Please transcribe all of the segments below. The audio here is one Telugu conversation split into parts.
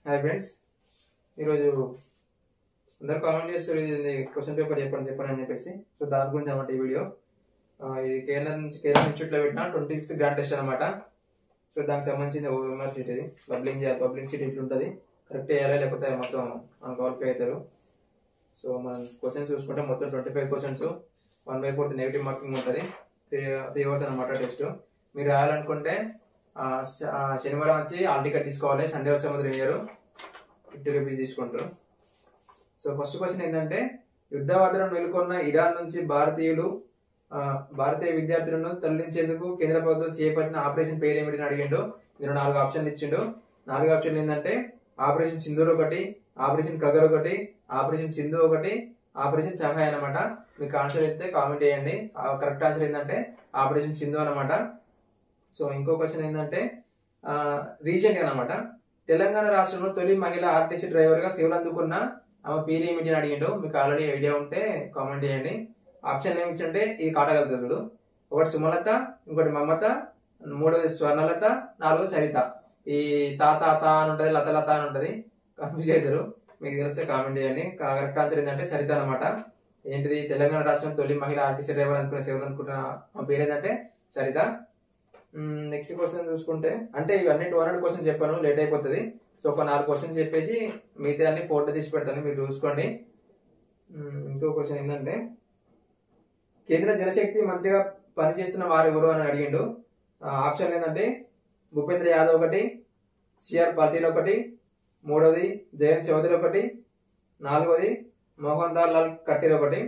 హాయ్ ఫ్రెండ్స్, ఈరోజు అందరు కామెంట్ చేస్తారు ఇది క్వశ్చన్ పేపర్ చెప్పండి అని చెప్పేసి. సో దాని గురించి అనమాట ఈ వీడియో. ఇది కేరళ ఇన్స్టిట్యూట్లో పెట్టిన 25th గ్రాండ్ టెస్ట్ అనమాట. సో దానికి సంబంధించిన ఓఎంఆర్ షీట్ ఇది. బబ్లింగ్ చేయాలి, బబ్లింగ్ షీట్ ఇట్లా ఉంటుంది. కరెక్ట్ చేయాలి, లేకపోతే మొత్తం అన్క్వాలిఫై అవుతారు. సో మనం క్వశ్చన్స్ చూసుకుంటే మొత్తం 25 క్వశ్చన్స్, 1/4 నెగిటివ్ మార్కింగ్ ఉంటుంది. 3 అవర్స్ అనమాట టెస్ట్. మీరు రాయాలనుకుంటే శనివారం వచ్చి హాల్ టికెట్ తీసుకోవాలి. సండే వస్తే మాత్రం వేయరు, 50 రూపీస్ తీసుకుంటారు. సో ఫస్ట్ క్వశ్చన్ ఏంటంటే, యుద్ధవాదులను మేల్కొన్న ఇరాన్ నుంచి భారతీయ విద్యార్థులను తరలించేందుకు కేంద్ర ప్రభుత్వం చేపట్టిన ఆపరేషన్ పేరు ఏమిటని అడిగిండు. ఇందులో 4 ఆప్షన్లు ఇచ్చిండు. 4 ఆప్షన్లు ఏంటంటే ఆపరేషన్ సింధూర్ ఒకటి, ఆపరేషన్ కగర్ ఒకటి, ఆపరేషన్ సింధు ఒకటి, ఆపరేషన్ సహాయ్ అనమాట. మీకు ఆన్సర్ అయితే కామెంట్ చేయండి. కరెక్ట్ ఆన్సర్ ఏంటంటే ఆపరేషన్ సింధు అనమాట. సో ఇంకో క్వశ్చన్ ఏంటంటే, రీసెంట్ అనమాట, తెలంగాణ రాష్ట్రంలో తొలి మహిళా ఆర్టీసీ డ్రైవర్ గా సేవలు అందుకున్న ఆమె పేరు ఏమిటి అని అడిగిండు. మీకు ఆల్రెడీ ఐడియా ఉంటే కామెంట్ చేయండి. ఆప్షన్ ఏమి ఇచ్చింటే ఇది కాటగలుగుతాడు. ఒకటి సుమలత, ఇంకోటి మమత, 3వది స్వర్ణలత, 4వది సరిత. ఈ తాత అని ఉంటది, లత అని ఉంటది, కన్ఫ్యూజ్ అవుతారు. మీకు తెలిస్తే కామెంట్ చేయండి. కరెక్ట్ ఆన్సర్ ఏంటంటే సరిత అనమాట. ఏంటిది, తెలంగాణ రాష్ట్రం తొలి మహిళా ఆర్టీసీ డ్రైవర్ అందుకున్న సేవలు అందుకున్న ఆమె పేరు ఏంటంటే సరిత. నెక్స్ట్ క్వశ్చన్ చూసుకుంటే, అంటే ఇవన్నీ 200 క్వశ్చన్స్ చెప్పాను, లేట్ అయిపోతుంది. సో ఒక 4 క్వశ్చన్స్ చెప్పేసి మిగతా అన్ని ఫోటో తీసి పెడతాను, మీరు చూసుకోండి. ఇంకో క్వశ్చన్ ఏంటంటే, కేంద్ర జలశక్తి మంత్రిగా పనిచేస్తున్న వారు ఎవరు అని అడిగిండు. ఆప్షన్ ఏంటంటే భూపేంద్ర యాదవ్ ఒకటి, సిఆర్ పాటిల్ ఒకటి, 3వది జయంత్ చౌదరి ఒకటి, 4వది మోహన్ లాల్ ఖట్టర్ ఒకటి.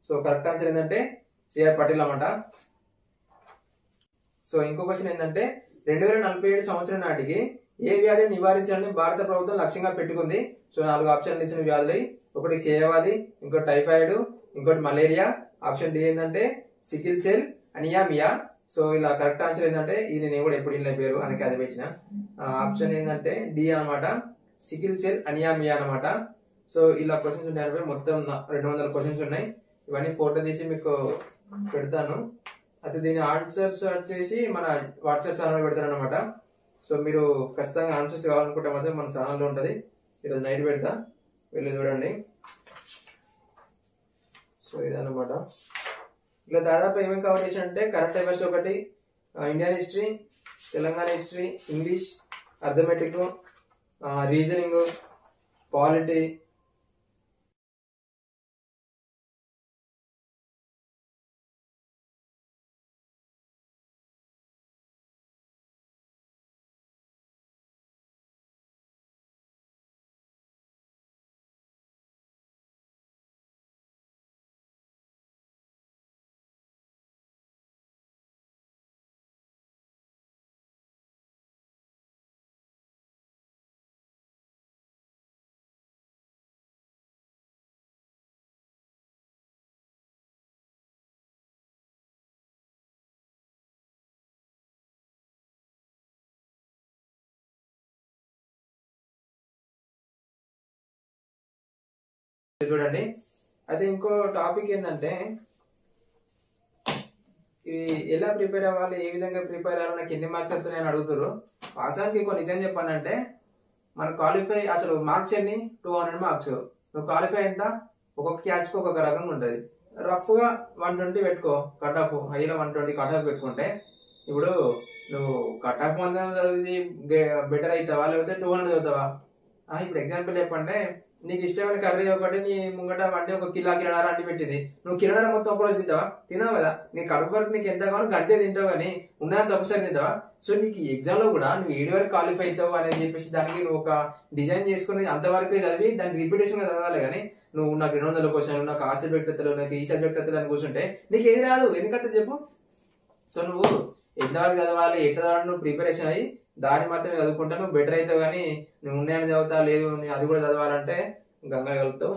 సో కరెక్ట్ ఆన్సర్ ఏంటంటే సిఆర్ పాటిల్ అన్నమాట. సో ఇంకో క్వశ్చన్ ఏంటంటే, 2047 సంవత్సరం నాటికి ఏ వ్యాధిని నివారించాలని భారత ప్రభుత్వం లక్ష్యంగా పెట్టుకుంది. సో 4 ఆప్షన్లు ఇచ్చిన వ్యాధులు, ఒకటి క్షయవ్యాధి, ఇంకోటి టైఫాయిడ్, ఇంకోటి మలేరియా. ఆప్షన్ డి ఏంటంటే సికిల్ సెల్ అనియామియా. సో ఇలా కరెక్ట్ ఆన్సర్ ఏంటంటే, ఇది నేను కూడా ఎప్పుడు ఇళ్ళ పేరు అందుకే అది పెట్టిన. ఆప్షన్ ఏంటంటే డి అనమాట, సికిల్ సెల్ అనియామియా అనమాట. సో ఇలా క్వశ్చన్స్ ఉన్నాయి, మొత్తం 200 క్వశ్చన్స్ ఉన్నాయి. ఇవన్నీ ఫోటో తీసి మీకు పెడతాను. అయితే దీని ఆన్సర్స్ వచ్చేసి మన వాట్సాప్ ఛానల్ పెడతాను అనమాట. సో మీరు ఖచ్చితంగా ఆన్సర్స్ కావాలనుకుంటే మాత్రం మన ఛానల్లో ఉంటుంది. ఈరోజు నైట్ పెడతా, వెళ్ళి చూడండి. సో ఇదన్నమాట. ఇలా దాదాపు ఏమేమి కవర్ చేసినంటే, కరెంట్ అఫైర్స్ ఒకటి, Indian history, Telangana history, English, arithmetic, reasoning, polity, చూడండి. అయితే ఇంకో టాపిక్ ఏంటంటే, ఇవి ఎలా ప్రిపేర్ అవ్వాలి, ఏ విధంగా ప్రిపేర్ అవ్వాలి, నాకు ఎన్ని మార్క్స్ వస్తున్నాయని అడుగుతారు. వాస్తవానికి ఇంకో నిజం చెప్పానంటే, మన క్వాలిఫై అసలు మార్క్స్ ఎన్ని, 200 మార్క్స్. నువ్వు క్వాలిఫై ఎంత, ఒక్కొక్క క్యాచ్కి ఒక్కొక్క రకంగా ఉంటుంది. రఫ్ గా 120 పెట్టుకో కట్ ఆఫ్, హైలో 120 కట్ ఆఫ్ పెట్టుకుంటే, ఇప్పుడు నువ్వు కట్ ఆఫ్ 100 చదివి బెటర్ అవుతావా, లేకపోతే 200 చదువుతావా? ఇప్పుడు ఎగ్జాంపుల్ చెప్పంటే, నీకు ఇష్టమైన కర్రీ ఒకటి నీ ముంగట వండి 1 కిలోన్నర అండి పెట్టింది, నువ్వు కిలోన్నర మొత్తం ఒకరోజు తింటావా? తినావు కదా. నీ కడుపు వరకు నీకు ఎంత కావాలో గంటే తింటావు, కానీ ఉన్నదంత ఒకసారి తింటావా? సో నీకు ఎగ్జామ్ లో కూడా నువ్వు 7 వరకు క్వాలిఫై అవుతావు అని చెప్పేసి దానికి నువ్వు ఒక డిజైన్ చేసుకుని అంతవరకు చదివి దాన్ని రిపిటేషన్ గా చదవాలి. కానీ నువ్వు నాకు 200 క్వశ్చన్, నాకు ఆ సబ్జెక్ట్ ఎత్తలు, నాకు ఈ సబ్జెక్ట్ ఎత్తలు అని కూర్చుంటే నీకు ఏది రాదు. ఎందుకంటే చెప్పు. సో నువ్వు ఎంతవరకు చదవాలి, ఎట్లా చదవాలి, నువ్వు ప్రిపరేషన్ అయ్యి దాన్ని మాత్రమే చదువుకుంటా నువ్వు బెటర్ అవుతావు. కానీ నువ్వు ఉన్నాయని చదువుతా లేదు అది కూడా చదవాలంటే గంగా కలుపుతావు.